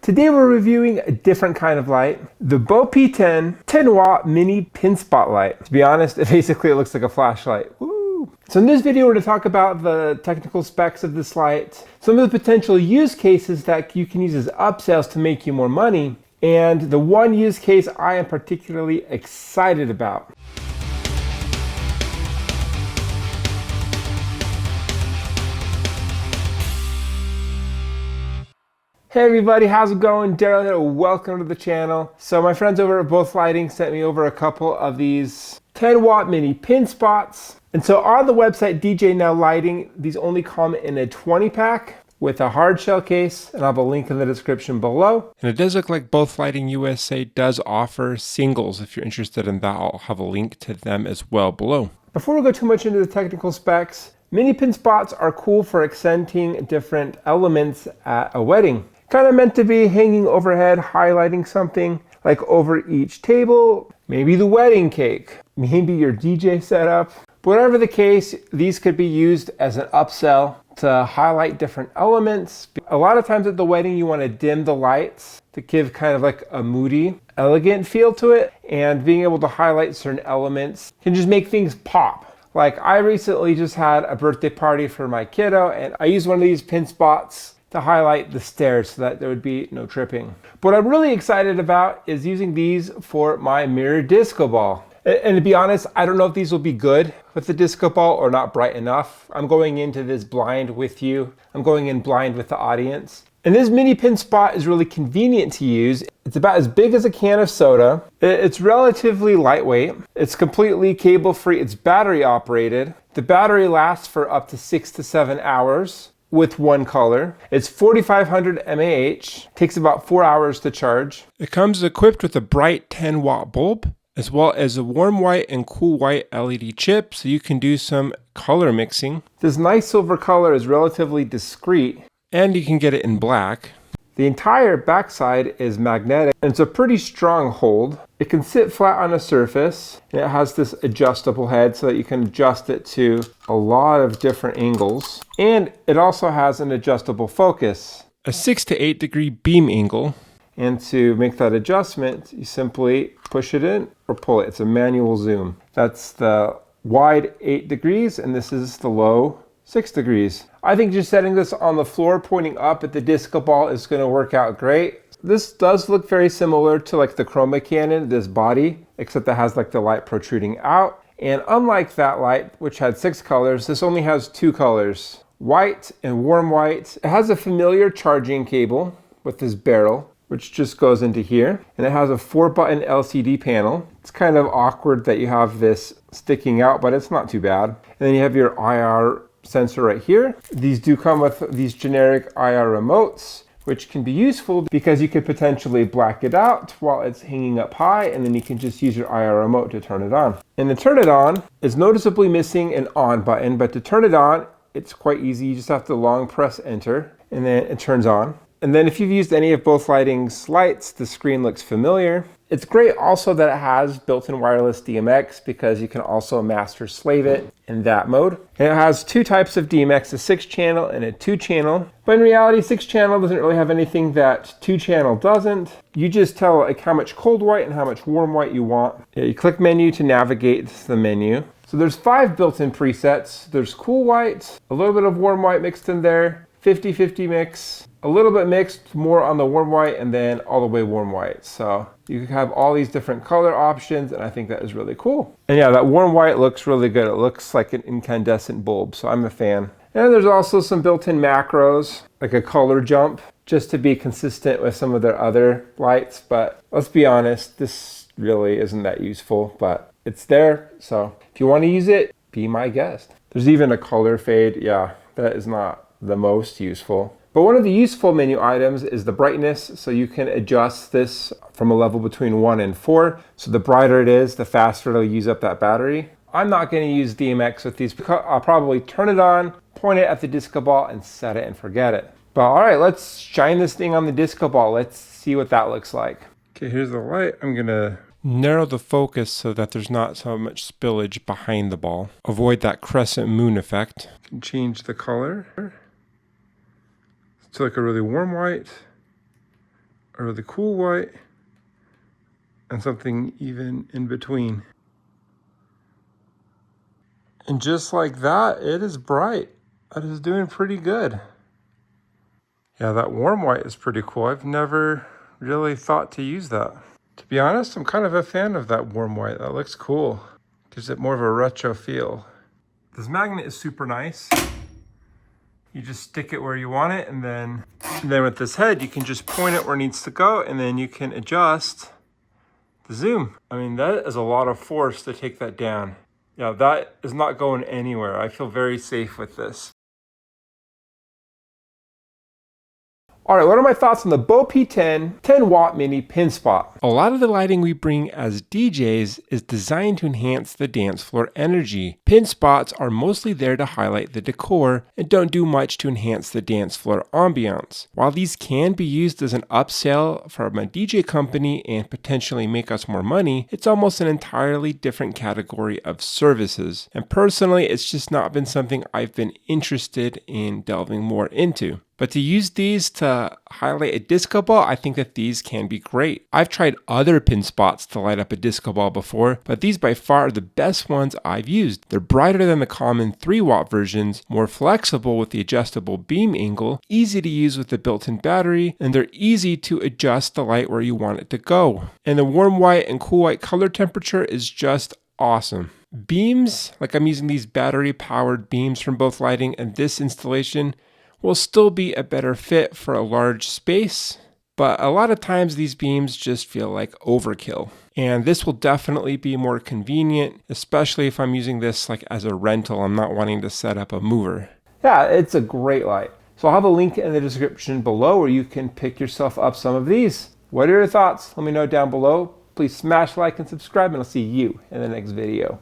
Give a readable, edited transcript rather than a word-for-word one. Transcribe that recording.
Today we're reviewing a different kind of light, the Bo P10 10-watt mini pin spotlight. To be honest, it looks like a flashlight. Woo! So in this video we're going to talk about the technical specs of this light, some of the potential use cases that you can use as upsells to make you more money, and the one use case I am particularly excited about. Hey everybody, how's it going? Daryl here, welcome to the channel. So my friends over at Both Lighting sent me over a couple of these 10-watt mini pin spots. And so on the website DJ Now Lighting, these only come in a 20-pack with a hard shell case, and I'll have a link in the description below. And it does look like Both Lighting USA does offer singles. If you're interested in that, I'll have a link to them as well below. Before we go too much into the technical specs, mini pin spots are cool for accenting different elements at a wedding. Kind of meant to be hanging overhead, highlighting something, like over each table, maybe the wedding cake, maybe your DJ setup. Whatever the case, these could be used as an upsell to highlight different elements. A lot of times at the wedding, you want to dim the lights to give kind of like a moody, elegant feel to it, and being able to highlight certain elements can just make things pop. Like I recently just had a birthday party for my kiddo, and I used one of these pin spots to highlight the stairs so that there would be no tripping. What I'm really excited about is using these for my mirror disco ball. And to be honest, I don't know if these will be good with the disco ball or not bright enough. I'm going into this blind with you. I'm going in blind with the audience. And this mini pin spot is really convenient to use. It's about as big as a can of soda. It's relatively lightweight. It's completely cable free. It's battery operated. The battery lasts for up to 6 to 7 hours. With one color. It's 4500 mAh, takes about 4 hours to charge. It comes equipped with a bright 10-watt bulb, as well as a warm white and cool white LED chip, so you can do some color mixing. This nice silver color is relatively discreet, and you can get it in black. The entire backside is magnetic, and it's a pretty strong hold. It can sit flat on a surface, and it has this adjustable head so that you can adjust it to a lot of different angles. And it also has an adjustable focus, a 6 to 8 degree beam angle. And to make that adjustment, you simply push it in or pull it. It's a manual zoom. That's the wide 8 degrees, and this is the low 6 degrees. I think just setting this on the floor pointing up at the disco ball is going to work out great. This does look very similar to like the Chroma Cannon, this body, except it has like the light protruding out. And unlike that light, which had 6 colors, this only has 2 colors, white and warm white. It has a familiar charging cable with this barrel, which just goes into here. And it has a 4-button LCD panel. It's kind of awkward that you have this sticking out, but it's not too bad. And then you have your IR sensor right here. These do come with these generic IR remotes, which can be useful because you could potentially black it out while it's hanging up high, and then you can just use your IR remote to turn it on. And to turn it on, it's noticeably missing an on button, but to turn it on, it's quite easy. You just have to long press enter, and then it turns on. And then if you've used any of Both Lighting's lights, the screen looks familiar. It's great also that it has built-in wireless DMX because you can also master slave it in that mode. And it has 2 types of DMX, a 6-channel and a 2-channel. But in reality, 6-channel doesn't really have anything that 2-channel doesn't. You just tell like how much cold white and how much warm white you want. You click menu to navigate the menu. So there's 5 built-in presets. There's cool white, a little bit of warm white mixed in there, 50-50 mix, a little bit mixed, more on the warm white, and then all the way warm white. So you can have all these different color options, and I think that is really cool. And yeah, that warm white looks really good. It looks like an incandescent bulb, so I'm a fan. And there's also some built-in macros, like a color jump, just to be consistent with some of their other lights. But let's be honest, this really isn't that useful, but it's there. So if you want to use it, be my guest. There's even a color fade. Yeah, that is not the most useful. But one of the useful menu items is the brightness, so you can adjust this from a level between 1 and 4. So the brighter it is, the faster it'll use up that battery. I'm not going to use DMX with these because I'll probably turn it on, point it at the disco ball, and set it and forget it. But all right, let's shine this thing on the disco ball. Let's see what that looks like. Okay, here's the light. I'm going to narrow the focus so that there's not so much spillage behind the ball. Avoid that crescent moon effect. Change the color. It's like a really warm white, a really cool white, and something even in between. And just like that, it is bright. It is doing pretty good. Yeah, that warm white is pretty cool. I've never really thought to use that. To be honest, I'm kind of a fan of that warm white. That looks cool. Gives it more of a retro feel. This magnet is super nice. You just stick it where you want it, and then with this head, you can just point it where it needs to go, and then you can adjust the zoom. I mean, that is a lot of force to take that down. Yeah, that is not going anywhere. I feel very safe with this. All right, what are my thoughts on the Bo P10 10-watt mini pin spot? A lot of the lighting we bring as DJs is designed to enhance the dance floor energy. Pin spots are mostly there to highlight the decor and don't do much to enhance the dance floor ambiance. While these can be used as an upsell from a DJ company and potentially make us more money, it's almost an entirely different category of services. And personally, it's just not been something I've been interested in delving more into. But to use these to highlight a disco ball, I think that these can be great. I've tried other pin spots to light up a disco ball before, but these by far are the best ones I've used. They're brighter than the common 3-watt versions, more flexible with the adjustable beam angle, easy to use with the built-in battery, and they're easy to adjust the light where you want it to go. And the warm white and cool white color temperature is just awesome. Beams, like I'm using these battery-powered beams from both lighting and this installation, will still be a better fit for a large space, but a lot of times these beams just feel like overkill. And this will definitely be more convenient, especially if I'm using this like as a rental. I'm not wanting to set up a mover. Yeah, it's a great light. So I'll have a link in the description below where you can pick yourself up some of these. What are your thoughts? Let me know down below. Please smash like and subscribe, and I'll see you in the next video.